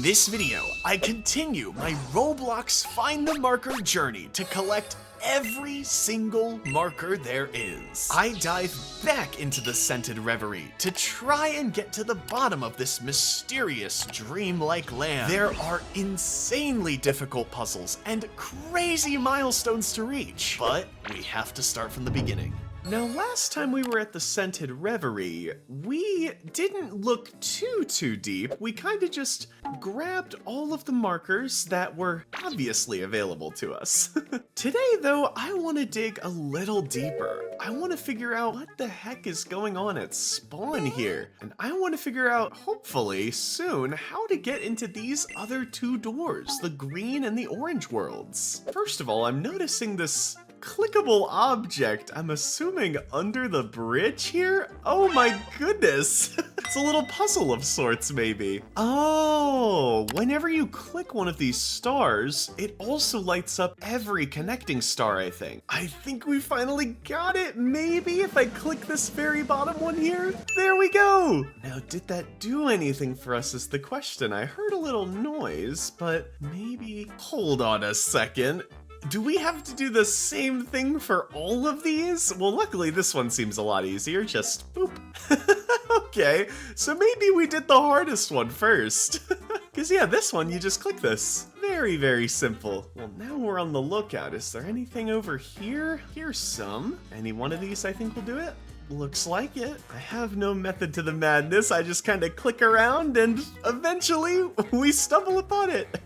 this video, I continue my Roblox Find the Marker journey to collect every single marker there is. I dive back into the Scented Reverie to try and get to the bottom of this mysterious dreamlike land. There are insanely difficult puzzles and crazy milestones to reach, but we have to start from the beginning. Now, last time we were at the Scented Reverie, we didn't look too deep. We kind of just grabbed all of the markers that were obviously available to us. Today, though, I want to dig a little deeper. I want to figure out what the heck is going on at spawn here. And I want to figure out, hopefully, soon, how to get into these other two doors, the green and the orange worlds. First of all, I'm noticing this clickable object, I'm assuming under the bridge here? Oh my goodness! It's a little puzzle of sorts, maybe. Oh, whenever you click one of these stars, it also lights up every connecting star, I think. I think we finally got it. Maybe if I click this very bottom one here? There we go! Now, did that do anything for us is the question. I heard a little noise, but maybe... Hold on a second. Do we have to do the same thing for all of these? Well, luckily this one seems a lot easier, just boop. Okay, so maybe we did the hardest one first. Because yeah, this one, you just click this. Very simple. Well, now we're on the lookout. Is there anything over here? Here's some. Any one of these I think will do it? Looks like it. I have no method to the madness. I just kind of click around and eventually we stumble upon it.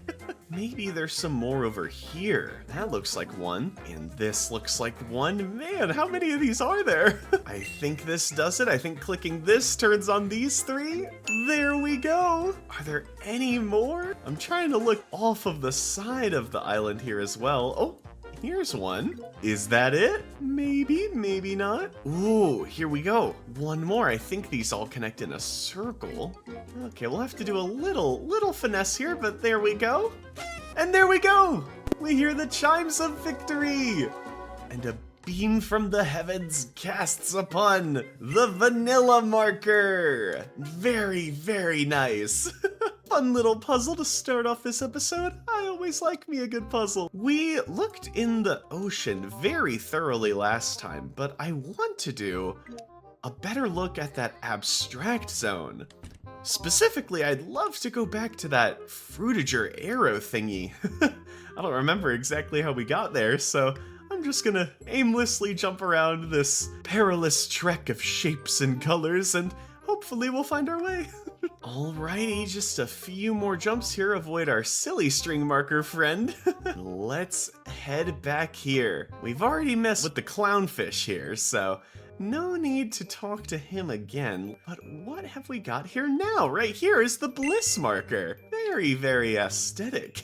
Maybe there's some more over here. That looks like one. And this looks like one. Man, how many of these are there? I think this does it. I think clicking this turns on these three. There we go. Are there any more? I'm trying to look off of the side of the island here as well. Oh, here's one. Is that it? Maybe, maybe not. Ooh, here we go. One more. I think these all connect in a circle. Okay, we'll have to do a little finesse here, but there we go. And there we go! We hear the chimes of victory! And a beam from the heavens casts upon the vanilla marker! Very nice. Fun little puzzle to start off this episode. I always like me a good puzzle. We looked in the ocean very thoroughly last time, but I want to do a better look at that abstract zone. Specifically, I'd love to go back to that fruitager arrow thingy. I don't remember exactly how we got there, so I'm just gonna aimlessly jump around this perilous trek of shapes and colors, and hopefully we'll find our way. Alrighty, just a few more jumps here, avoid our silly string marker friend. Let's head back here. We've already messed with the clownfish here, so no need to talk to him again. But what have we got here now? Right here is the bliss marker. Very aesthetic.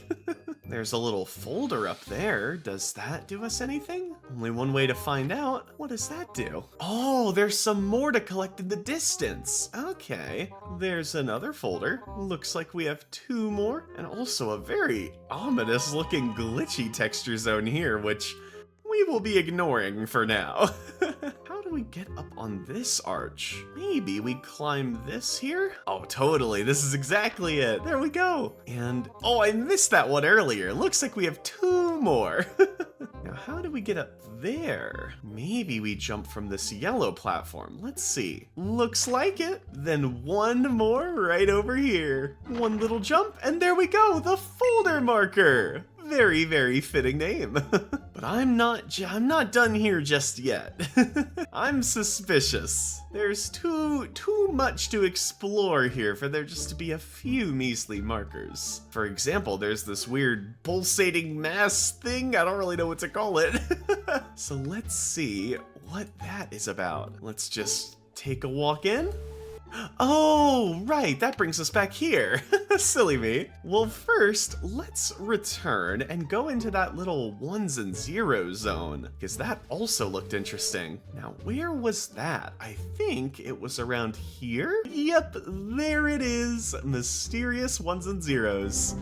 There's a little folder up there. Does that do us anything? Only one way to find out. What does that do? Oh, there's some more to collect in the distance. Okay, there's another folder. Looks like we have two more, and also a very ominous looking glitchy texture zone here, which we will be ignoring for now. How do we get up on this arch? Maybe we climb this here? Oh, totally. This is exactly it. There we go. And, oh, I missed that one earlier. Looks like we have two more. Now, how do we get up there? Maybe we jump from this yellow platform. Let's see. Looks like it. Then one more right over here. One little jump, and there we go. The folder marker. Very fitting name. But I'm not done here just yet. I'm suspicious. There's too much to explore here for there just to be a few measly markers. For example, there's this weird pulsating mass thing. I don't really know what to call it. So let's see what that is about. Let's just take a walk in. Oh, right, that brings us back here. Silly me. Well, first, let's return and go into that little ones and zeros zone, because that also looked interesting. Now, where was that? I think it was around here? Yep, there it is. Mysterious ones and zeros.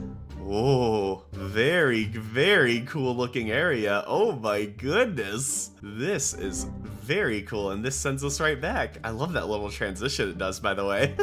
Oh, very cool looking area. Oh my goodness. This is very cool, and this sends us right back. I love that little transition it does, by the way.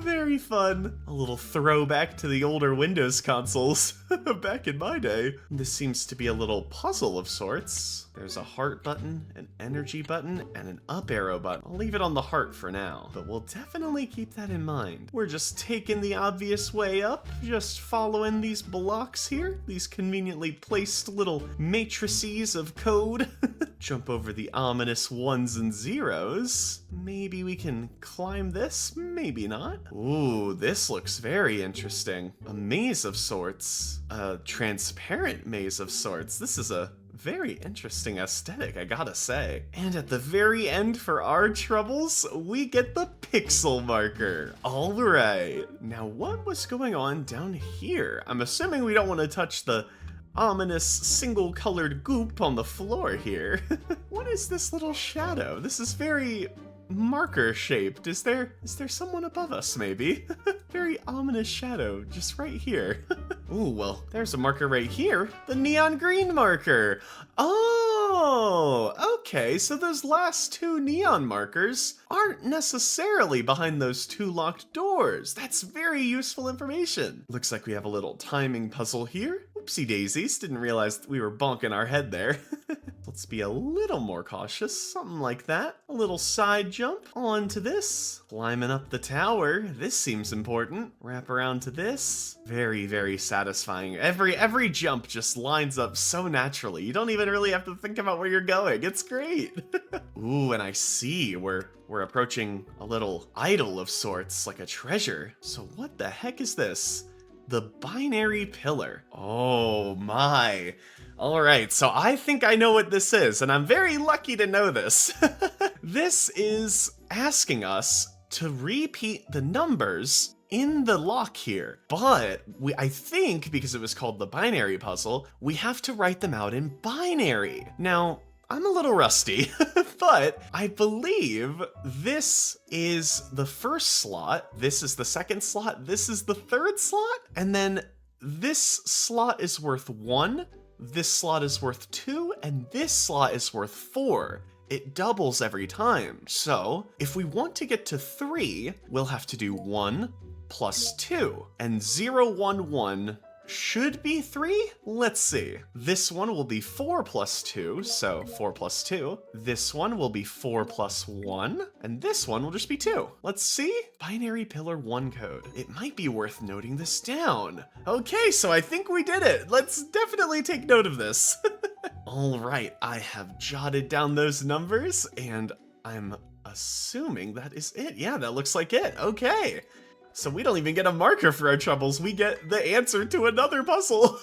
Very fun. A little throwback to the older Windows consoles back in my day. This seems to be a little puzzle of sorts. There's a heart button, an energy button, and an up arrow button. I'll leave it on the heart for now, but we'll definitely keep that in mind. We're just taking the obvious way up, just following these blocks here, these conveniently placed little matrices of code. Jump over the ominous ones and zeros. Maybe we can climb this, maybe not. Ooh, this looks very interesting. A maze of sorts. A transparent maze of sorts. This is a very interesting aesthetic, I gotta say. And at the very end for our troubles, we get the pixel marker. All right. Now what was going on down here? I'm assuming we don't want to touch the ominous single colored goop on the floor here. What is this little shadow? This is very marker shaped. Is there someone above us maybe? Very ominous shadow just right here. Ooh, well, there's a marker right here. The neon green marker. Oh, okay, so those last two neon markers aren't necessarily behind those two locked doors. That's very useful information. Looks like we have a little timing puzzle here. Oopsie daisies, didn't realize that we were bonking our head there. Let's be a little more cautious, something like that. A little side jump onto this. Climbing up the tower, this seems important. Wrap around to this. Very, very satisfying. Every jump just lines up so naturally. You don't even really have to think about where you're going. It's great. Ooh, and I see we're approaching a little idol of sorts, like a treasure. So what the heck is this? The binary pillar. Oh my. All right, so I think I know what this is, and I'm very lucky to know this. This is asking us to repeat the numbers in the lock here, but I think because it was called the binary puzzle, we have to write them out in binary. Now, I'm a little rusty, but I believe this is the first slot, this is the second slot, this is the third slot, and then this slot is worth 1, this slot is worth 2, and this slot is worth 4. It doubles every time, so if we want to get to 3, we'll have to do 1 plus 2, and 0, 1, 1 should be 3? Let's see. This one will be 4 plus 2, so 4 plus 2. This one will be 4 plus 1, and this one will just be 2. Let's see. Binary pillar 1 code. It might be worth noting this down. Okay, so I think we did it. Let's definitely take note of this. All right, I have jotted down those numbers, and I'm assuming that is it. Yeah, that looks like it. Okay. So we don't even get a marker for our troubles, we get the answer to another puzzle.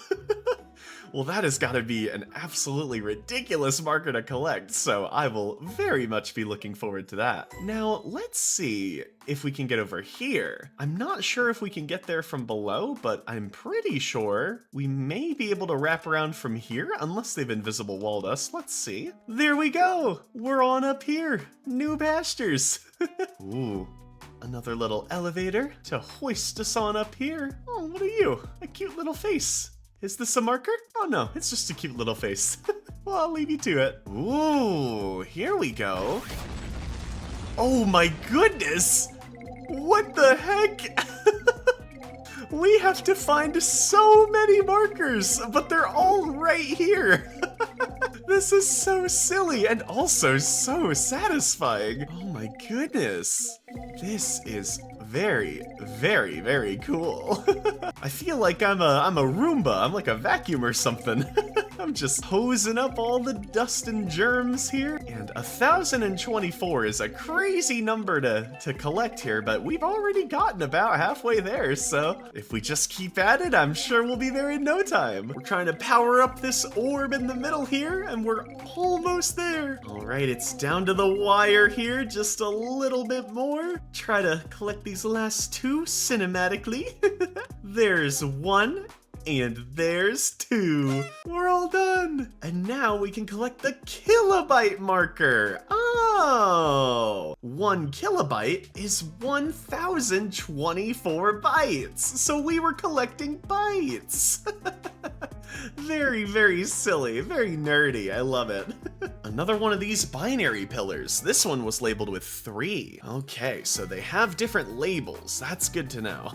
Well, that has got to be an absolutely ridiculous marker to collect, so I will very much be looking forward to that. Now, let's see if we can get over here. I'm not sure if we can get there from below, but I'm pretty sure we may be able to wrap around from here, unless they've invisible walled us. Let's see. There we go! We're on up here. New pastures. Ooh. Another little elevator to hoist us on up here. Oh, what are you? A cute little face. Is this a marker? Oh no, it's just a cute little face. Well, I'll leave you to it. Ooh, here we go. Oh my goodness! What the heck? We have to find so many markers, but they're all right here. This is so silly and also so satisfying. Oh my goodness. This is very, very, very cool. I feel like I'm a Roomba. I'm like a vacuum or something. I'm just hosing up all the dust and germs here. And 1,024 is a crazy number to collect here, but we've already gotten about halfway there, so if we just keep at it, I'm sure we'll be there in no time. We're trying to power up this orb in the middle here, and we're almost there. All right, it's down to the wire here, just a little bit more. Try to collect these last two cinematically. There's 1. And there's 2. We're all done. And now we can collect the kilobyte marker. Oh, 1 kilobyte is 1,024 bytes. So we were collecting bytes. Very, very silly, very nerdy. I love it. Another one of these binary pillars. This one was labeled with 3. Okay, so they have different labels. That's good to know.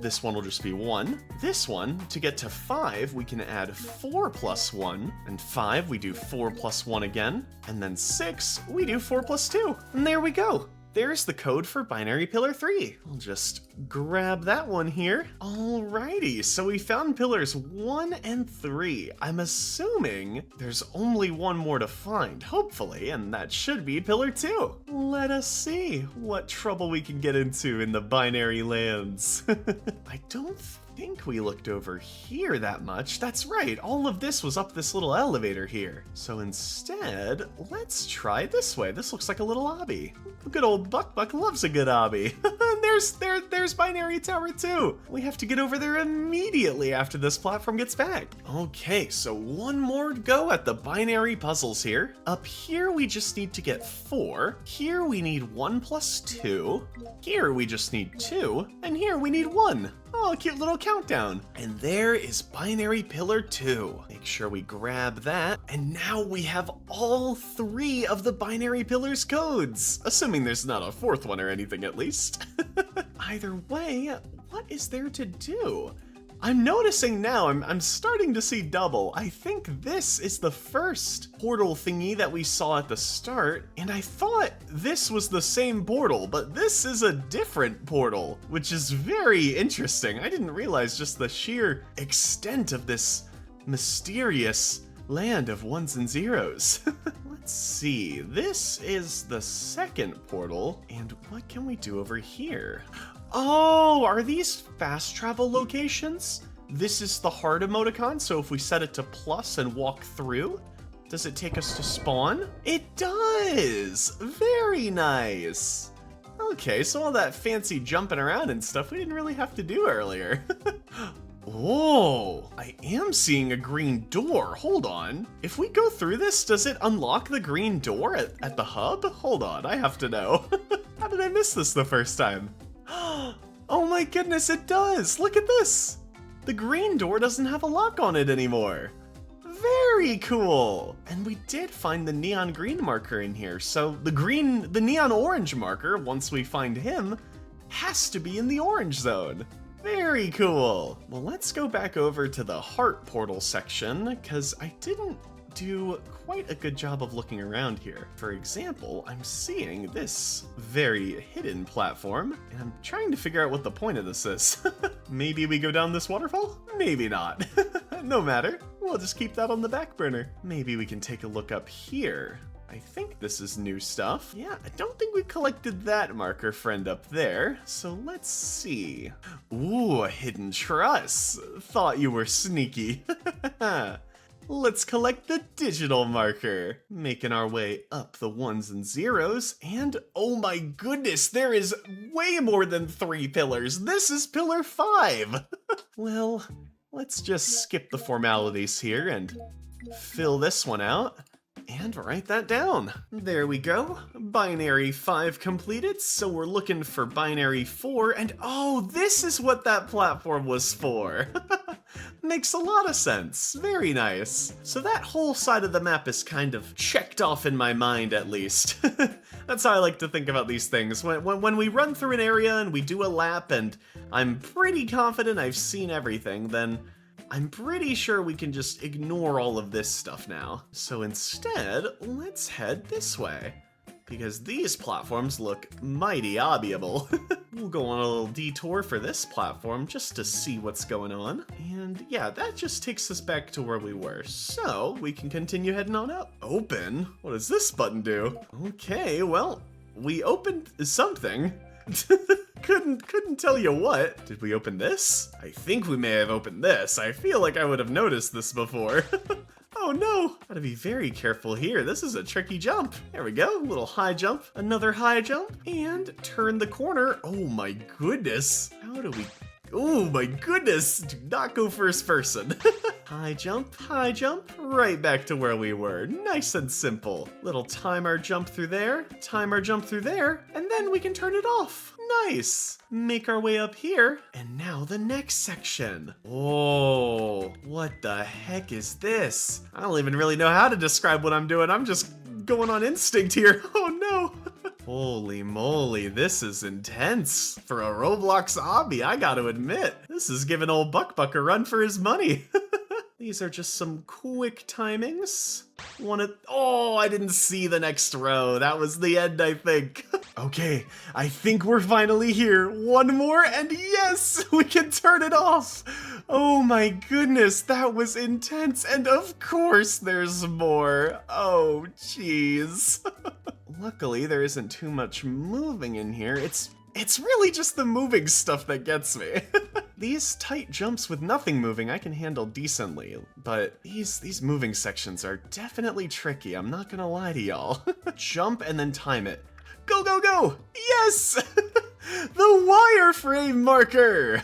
This one will just be 1. This one, to get to 5, we can add 4 plus 1. And 5, we do 4 plus 1 again. And then 6, we do 4 plus 2. And there we go. There's the code for binary pillar 3. I'll just grab that one here. Alrighty, so we found pillars 1 and 3. I'm assuming there's only one more to find, hopefully, and that should be pillar 2. Let us see what trouble we can get into in the binary lands. I don't think we looked over here that much. That's right, all of this was up this little elevator here. So instead, let's try this way. This looks like a little obby. Good old BuckBuck loves a good obby. There's binary tower too. We have to get over there immediately after this platform gets back. Okay, so one more go at the binary puzzles here. Up here we just need to get 4. Here we need 1 plus 2. Here we just need 2. And here we need 1. Oh, a cute little countdown. And there is binary pillar 2. Make sure we grab that. And now we have all 3 of the binary pillars codes. Assuming there's not a 4th one or anything at least. Either way, what is there to do? I'm noticing now, I'm starting to see double. I think this is the first portal thingy that we saw at the start, and I thought this was the same portal, but this is a different portal, which is very interesting. I didn't realize just the sheer extent of this mysterious land of 1s and 0s. Let's see, this is the second portal, and what can we do over here? Oh, are these fast travel locations? This is the heart emoticon, so if we set it to plus and walk through, does it take us to spawn? It does! Very nice! Okay, so all that fancy jumping around and stuff we didn't really have to do earlier. Oh, I am seeing a green door. Hold on. If we go through this, does it unlock the green door at the hub? Hold on, I have to know. How did I miss this the first time? Oh my goodness, it does! Look at this! The green door doesn't have a lock on it anymore. Very cool! And we did find the neon green marker in here, so the neon orange marker, once we find him, has to be in the orange zone. Very cool! Well, let's go back over to the heart portal section, because I didn't do quite a good job of looking around here. For example, I'm seeing this very hidden platform, and I'm trying to figure out what the point of this is. Maybe we go down this waterfall? Maybe not. No matter. We'll just keep that on the back burner. Maybe we can take a look up here. I think this is new stuff. Yeah, I don't think we collected that marker friend up there, so let's see. Ooh, a hidden truss. Thought you were sneaky. Let's collect the digital marker. Making our way up the 1s and 0s, and oh my goodness, there is way more than 3 pillars. This is pillar 5. Well, let's just skip the formalities here and fill this one out. And write that down. There we go. Binary 5 completed, so we're looking for binary 4, and oh, this is what that platform was for. Makes a lot of sense. Very nice. So that whole side of the map is kind of checked off in my mind, at least. That's how I like to think about these things. When we run through an area and we do a lap and I'm pretty confident I've seen everything, then I'm pretty sure we can just ignore all of this stuff now. So instead, let's head this way, because these platforms look mighty obbyable. We'll go on a little detour for this platform just to see what's going on. And yeah, that just takes us back to where we were. So we can continue heading on up. Open? What does this button do? Okay, well, we opened something. Couldn't tell you what. Did we open this? I think we may have opened this. I feel like I would have noticed this before. Oh no, gotta be very careful here. This is a tricky jump. There we go, little high jump, another high jump, and turn the corner. Oh my goodness. How do we, oh my goodness, do not go first person. High jump, right back to where we were. Nice and simple. Little time our jump through there, time our jump through there, and then we can turn it off. Nice. Make our way up here. And now the next section. Oh, what the heck is this? I don't even really know how to describe what I'm doing. I'm just going on instinct here. Oh no. Holy moly, this is intense. For a Roblox obby, I gotta admit. This is giving old BuckBuck a run for his money. These are just some quick timings. Oh, I didn't see the next row. That was the end, I think. Okay, I think we're finally here. One more, and yes, we can turn it off. Oh my goodness, that was intense. And of course there's more. Oh, jeez. Luckily, there isn't too much moving in here. It's really just the moving stuff that gets me. These tight jumps with nothing moving I can handle decently, but these moving sections are definitely tricky, I'm not gonna lie to y'all. Jump and then time it. Go, go, go! Yes! The wireframe marker!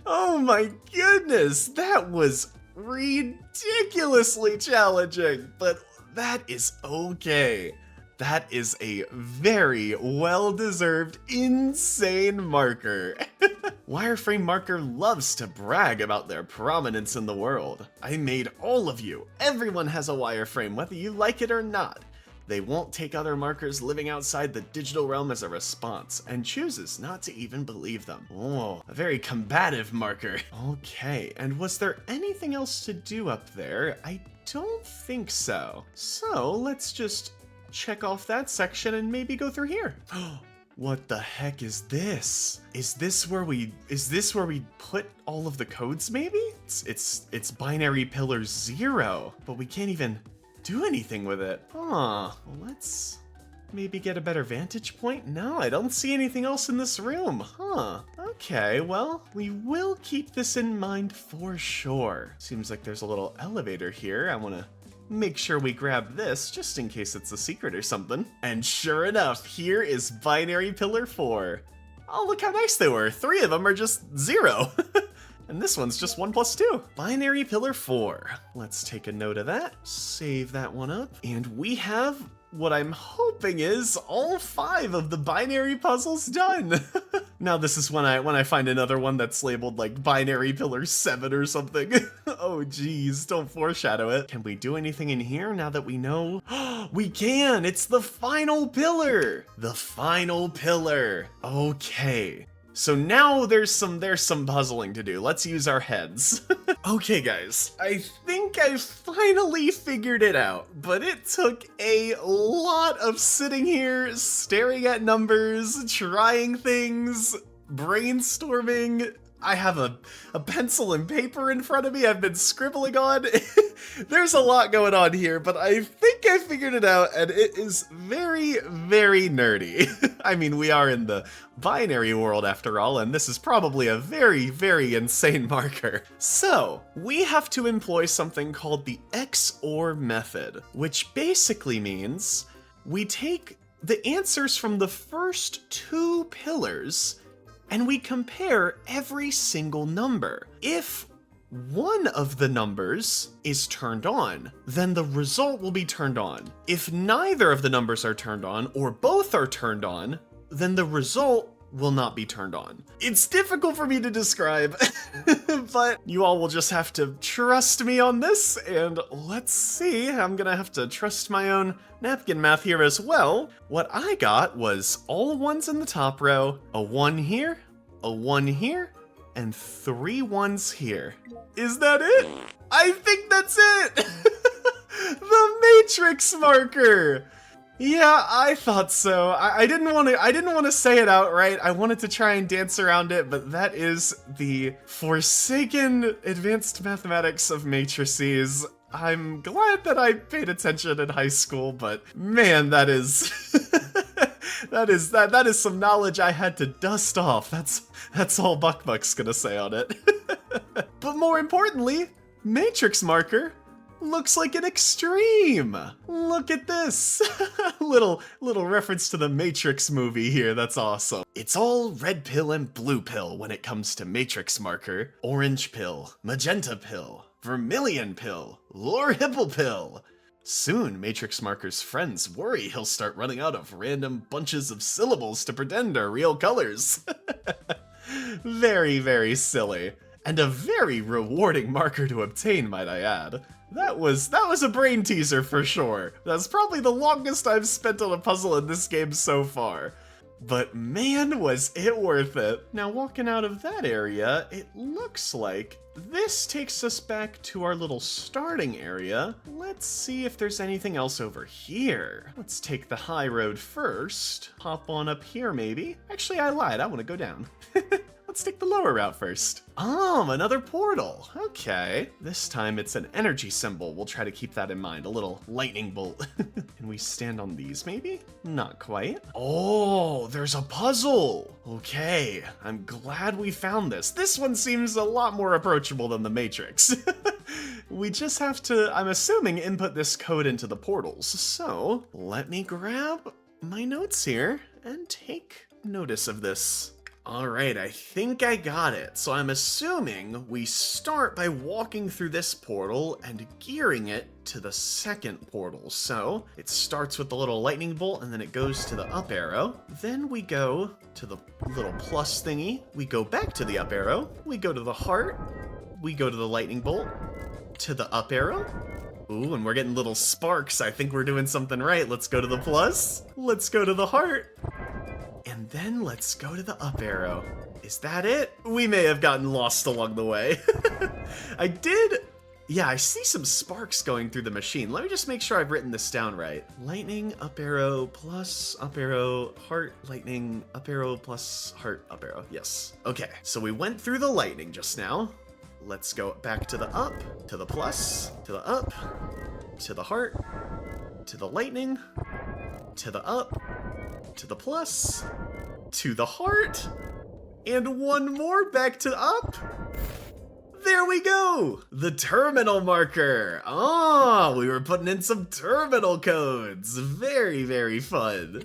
Oh my goodness, that was ridiculously challenging, but that is okay. That is a very well-deserved, insane marker. Wireframe marker loves to brag about their prominence in the world. I made all of you. Everyone has a wireframe, whether you like it or not. They won't take other markers living outside the digital realm as a response, and chooses not to even believe them. Oh, a very combative marker. Okay, and was there anything else to do up there? I don't think so. So, let's just check off that section and maybe go through here. What the heck is this? Is this where we put all of the codes maybe? It's binary pillar 0, but we can't even do anything with it. Huh, let's maybe get a better vantage point? No, I don't see anything else in this room. Huh, okay, well, we will keep this in mind for sure. Seems like there's a little elevator here. I wanna make sure we grab this just in case it's a secret or something. And sure enough, here is binary pillar 4. Oh, look how nice they were. 3 of them are just 0. And this one's just 1 plus 2. Binary pillar 4. Let's take a note of that. Save that one up. And we have what I'm hoping is all 5 of the binary puzzles done. Now this is when I find another one that's labeled like binary pillar 7 or something. Oh geez, don't foreshadow it. Can we do anything in here now that we know? We can! It's the final pillar! The final pillar. Okay. So now there's some puzzling to do. Let's use our heads. Okay guys, I think I finally figured it out, but it took a lot of sitting here, staring at numbers, trying things, brainstorming. I have a pencil and paper in front of me I've been scribbling on. There's a lot going on here, but I think I figured it out, and it is very, very nerdy. I mean, we are in the binary world after all, and this is probably a very, very insane marker. So, we have to employ something called the XOR method, which basically means we take the answers from the first 2 pillars and we compare every single number. If one of the numbers is turned on, then the result will be turned on. If neither of the numbers are turned on, or both are turned on, then the result will not be turned on. It's difficult for me to describe, but you all will just have to trust me on this, and let's see. I'm gonna have to trust my own napkin math here as well. What I got was all 1s in the top row, a 1 here, a 1 here, and 3 1s here. Is that it? I think that's it! The matrix marker! Yeah, I thought so. I didn't want to say it outright. I wanted to try and dance around it, but that is the forsaken advanced mathematics of matrices. I'm glad that I paid attention in high school, but man, that is that is some knowledge I had to dust off. That's all BuckBuck's gonna say on it. But more importantly, matrix marker looks like an extreme. Look at this. little reference to the Matrix movie here. That's awesome. It's all red pill and blue pill when it comes to matrix marker. Orange pill, magenta pill, vermilion pill, lore hipple pill. Soon, Matrix Marker's friends worry he'll start running out of random bunches of syllables to pretend are real colors. Very, very silly. And a very rewarding marker to obtain, might I add. That was a brain teaser for sure. That's probably the longest I've spent on a puzzle in this game so far. But man, was it worth it. Now walking out of that area, it looks like this takes us back to our little starting area. Let's see if there's anything else over here. Let's take the high road first. Hop on up here maybe. Actually, I lied, I want to go down. Let's take the lower route first. Oh, another portal. Okay. This time it's an energy symbol. We'll try to keep that in mind. A little lightning bolt. Can we stand on these maybe? Not quite. Oh, there's a puzzle. Okay. I'm glad we found this. This one seems a lot more approachable than the Matrix. We just have to, I'm assuming, input this code into the portals. So let me grab my notes here and take notice of this. Alright, I think I got it. So I'm assuming we start by walking through this portal and gearing it to the second portal. So it starts with the little lightning bolt and then it goes to the up arrow. Then we go to the little plus thingy. We go back to the up arrow. We go to the heart. We go to the lightning bolt. To the up arrow. Ooh, and we're getting little sparks. I think we're doing something right. Let's go to the plus. Let's go to the heart. And then let's go to the up arrow. Is that it? We may have gotten lost along the way. Yeah, I see some sparks going through the machine. Let me just make sure I've written this down right. Lightning, up arrow, plus, up arrow, heart, lightning, up arrow, plus, heart, up arrow. Yes. Okay, so we went through the lightning just now. Let's go back to the up, to the plus, to the up, to the heart, to the lightning, to the up, to the plus, to the heart, and one more back to up. There we go! The terminal marker! Oh, we were putting in some terminal codes. Very, very fun.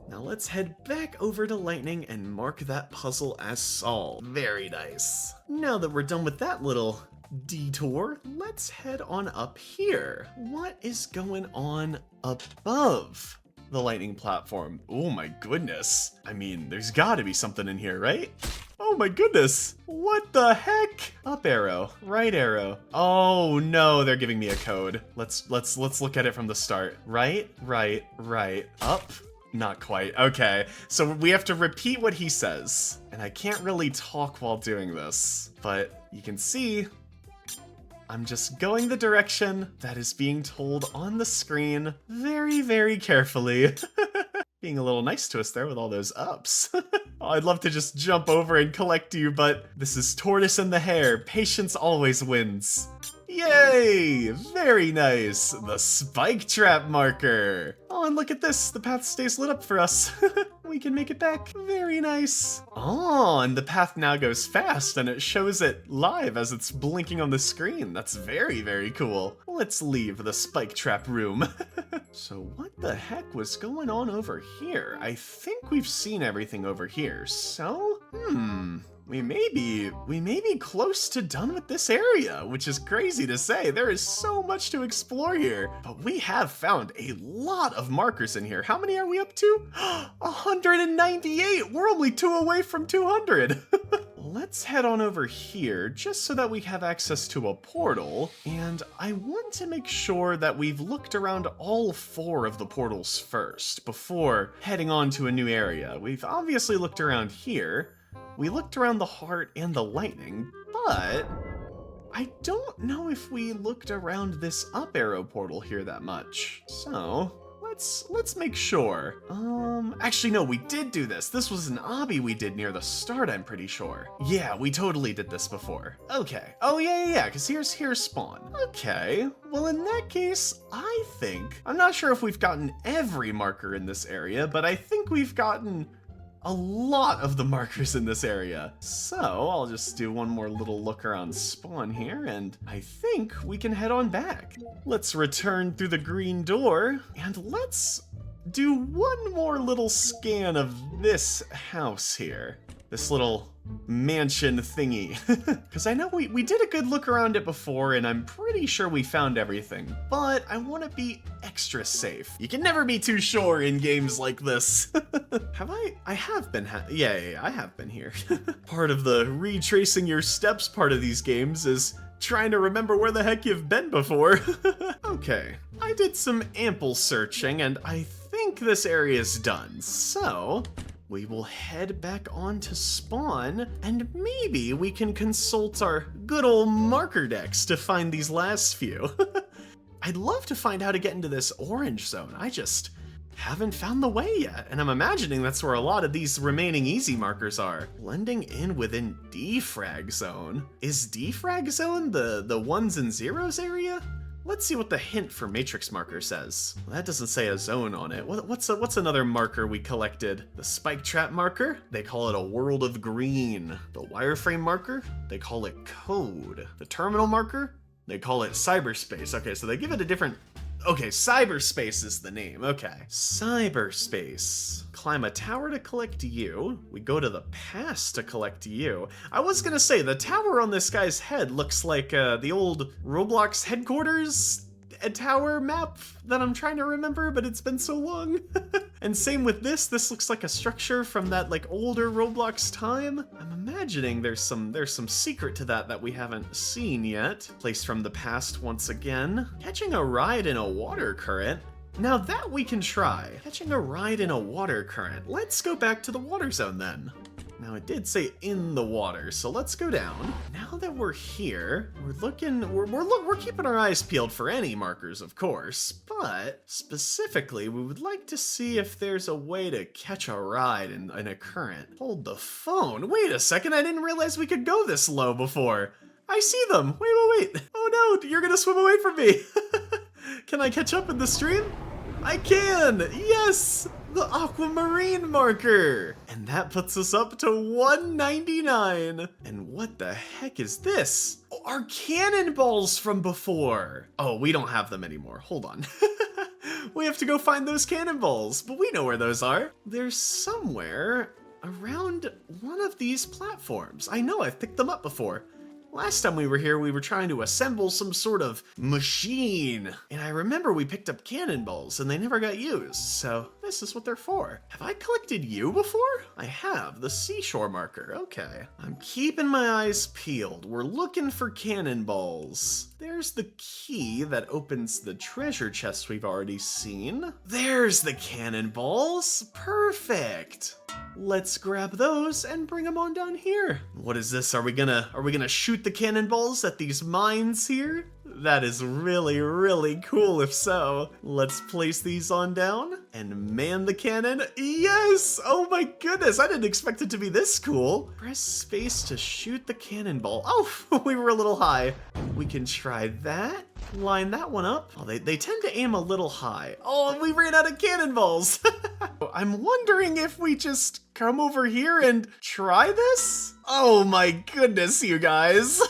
Now let's head back over to Lightning and mark that puzzle as solved. Very nice. Now that we're done with that little detour, let's head on up here. What is going on above the lightning platform? Oh my goodness. I mean, there's gotta be something in here, right? Oh my goodness. What the heck? Up arrow, right arrow. Oh no, they're giving me a code. Let's look at it from the start. Right, right, right, up. Not quite. Okay, so we have to repeat what he says. And I can't really talk while doing this, but you can see I'm just going the direction that is being told on the screen very, very carefully. Being a little nice to us there with all those ups. Oh, I'd love to just jump over and collect you, but this is tortoise and the hare. Patience always wins. Yay! Very nice! The spike trap marker! Oh, and look at this! The path stays lit up for us. We can make it back. Very nice. Oh, and the path now goes fast, and it shows it live as it's blinking on the screen. That's very, very cool. Let's leave the spike trap room. So what the heck was going on over here? I think we've seen everything over here, so? We may be close to done with this area, which is crazy to say. There is so much to explore here, but we have found a lot of markers in here. How many are we up to? 198! We're only 2 away from 200! Let's head on over here, just so that we have access to a portal, and I want to make sure that we've looked around all 4 of the portals first, before heading on to a new area. We've obviously looked around here. We looked around the heart and the lightning, but I don't know if we looked around this up arrow portal here that much. So let's make sure. Actually no, we did do this. This was an obby we did near the start, I'm pretty sure. Yeah, we totally did this before. Okay. Oh yeah, because here's spawn. Okay. Well, in that case, I'm not sure if we've gotten every marker in this area, but I think we've gotten a lot of the markers in this area. So I'll just do one more little look around spawn here, and I think we can head on back. Let's return through the green door, and let's do one more little scan of this house here. this little mansion thingy. Because I know we did a good look around it before, and I'm pretty sure we found everything, but I want to be extra safe. You can never be too sure in games like this. I have been yeah, I have been here. Part of the retracing your steps part of these games is trying to remember where the heck you've been before. Okay, I did some ample searching, and I think this area is done, so we will head back on to spawn, and maybe we can consult our good old marker decks to find these last few. I'd love to find how to get into this orange zone. I just haven't found the way yet, and I'm imagining that's where a lot of these remaining easy markers are. Blending in within defrag zone. Is defrag zone the ones and zeros area? Let's see what the hint for matrix marker says. Well, that doesn't say a zone on it. What's another marker we collected? The spike trap marker? They call it a world of green. The wireframe marker? They call it code. The terminal marker? They call it cyberspace. Okay, so they give it a different... Okay, cyberspace is the name. Okay. Cyberspace. Climb a tower to collect you. We go to the past to collect you. I was gonna say, the tower on this guy's head looks like the old Roblox headquarters tower map that I'm trying to remember, but it's been so long. And same with this looks like a structure from that like older Roblox time. I'm imagining there's some secret to that we haven't seen yet. Place from the past once again. Catching a ride in a water current. Now that we can try. Catching a ride in a water current. Let's go back to the water zone then. Now it did say in the water, so let's go down. Now that we're here, we're keeping our eyes peeled for any markers, of course, but specifically, we would like to see if there's a way to catch a ride in a current. Hold the phone. Wait a second, I didn't realize we could go this low before. I see them. Wait. Oh no, you're gonna swim away from me. Can I catch up in the stream? I can! Yes! The aquamarine marker! And that puts us up to 199. And what the heck is this? Oh, our cannonballs from before. Oh, we don't have them anymore. Hold on. We have to go find those cannonballs, but we know where those are. They're somewhere around one of these platforms. I know, I've picked them up before. Last time we were here, we were trying to assemble some sort of machine. And I remember we picked up cannonballs and they never got used, so this is what they're for. Have I collected you before? I have, the seashore marker, okay. I'm keeping my eyes peeled. We're looking for cannonballs. There's the key that opens the treasure chest we've already seen. There's the cannonballs, perfect. Let's grab those and bring them on down here. What is this? Are we gonna shoot the cannonballs at these mines here? That is really, really cool if so. Let's place these on down and man the cannon. Yes! Oh my goodness, I didn't expect it to be this cool. Press space to shoot the cannonball. Oh, we were a little high. We can try that. Line that one up. Oh, they tend to aim a little high. Oh, we ran out of cannonballs. I'm wondering if we just come over here and try this? Oh my goodness, you guys.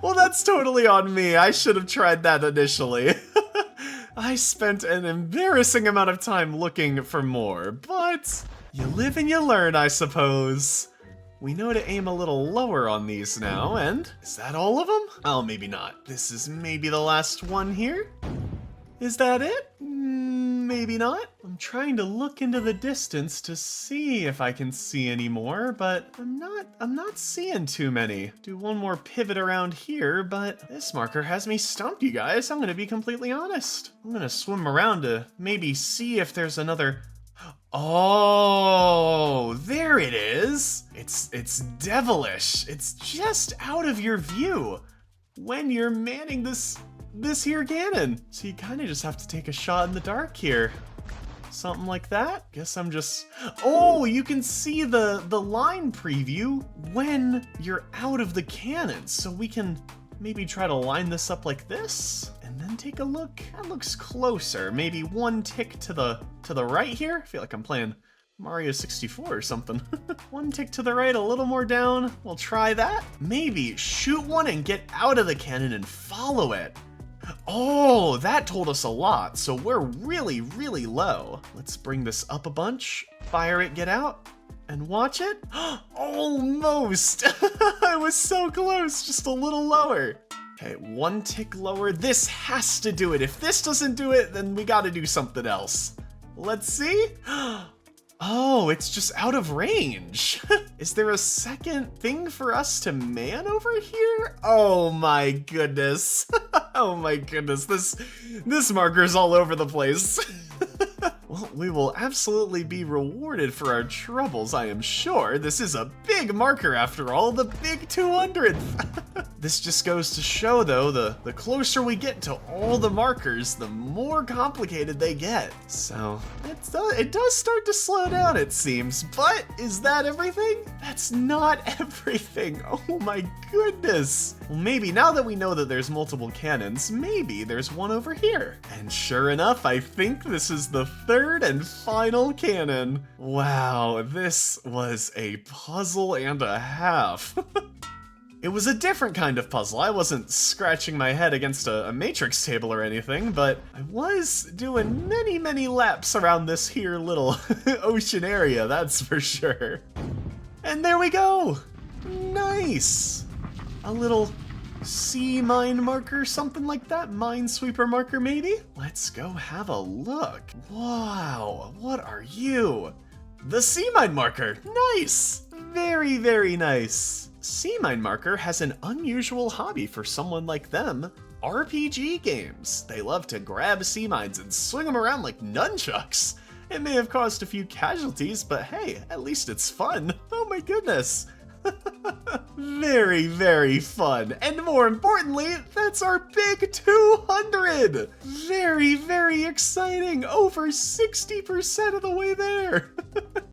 Well, that's totally on me. I should have tried that initially. I spent an embarrassing amount of time looking for more, but you live and you learn, I suppose. We know to aim a little lower on these now, and is that all of them? Oh, maybe not. This is maybe the last one here. Is that it? Maybe not. I'm trying to look into the distance to see if I can see any more, but I'm not seeing too many. Do one more pivot around here, but this marker has me stumped, you guys. I'm gonna be completely honest. I'm gonna swim around to maybe see if there's another. Oh, there it is. It's devilish. It's just out of your view when you're manning this here cannon. So you kind of just have to take a shot in the dark here. Something like that. Guess I'm just... Oh, you can see the line preview when you're out of the cannon. So we can maybe try to line this up like this and then take a look. That looks closer. Maybe one tick to the right here. I feel like I'm playing Mario 64 or something. One tick to the right, a little more down. We'll try that. Maybe shoot one and get out of the cannon and follow it. Oh, that told us a lot, so we're really, really low. Let's bring this up a bunch, fire it, get out. and watch it. Almost! I was so close, just a little lower. Okay, one tick lower. This has to do it. If this doesn't do it, then we gotta do something else. Let's see. Oh, it's just out of range. Is there a second thing for us to man over here? Oh my goodness. Oh my goodness, this marker's all over the place. Well, we will absolutely be rewarded for our troubles, I am sure. This is a big marker after all, the big 200th. This just goes to show, though, the closer we get to all the markers, the more complicated they get. So, it does start to slow down, it seems. But is that everything? That's not everything. Oh my goodness. Well, maybe now that we know that there's multiple cannons, maybe there's one over here. And sure enough, I think this is the third and final cannon. Wow, this was a puzzle and a half. It was a different kind of puzzle. I wasn't scratching my head against a matrix table or anything, but I was doing many laps around this here little ocean area, that's for sure. And there we go! Nice! A little sea mine marker, something like that? Minesweeper marker, maybe? Let's go have a look. Wow, what are you? The sea mine marker! Nice! Very nice. Sea mine marker has an unusual hobby for someone like them. RPG games. They love to grab sea mines and swing them around like nunchucks. It may have caused a few casualties, but hey, at least it's fun. Oh my goodness. Very fun. And more importantly, that's our big 200! Very exciting. Over 60% of the way there.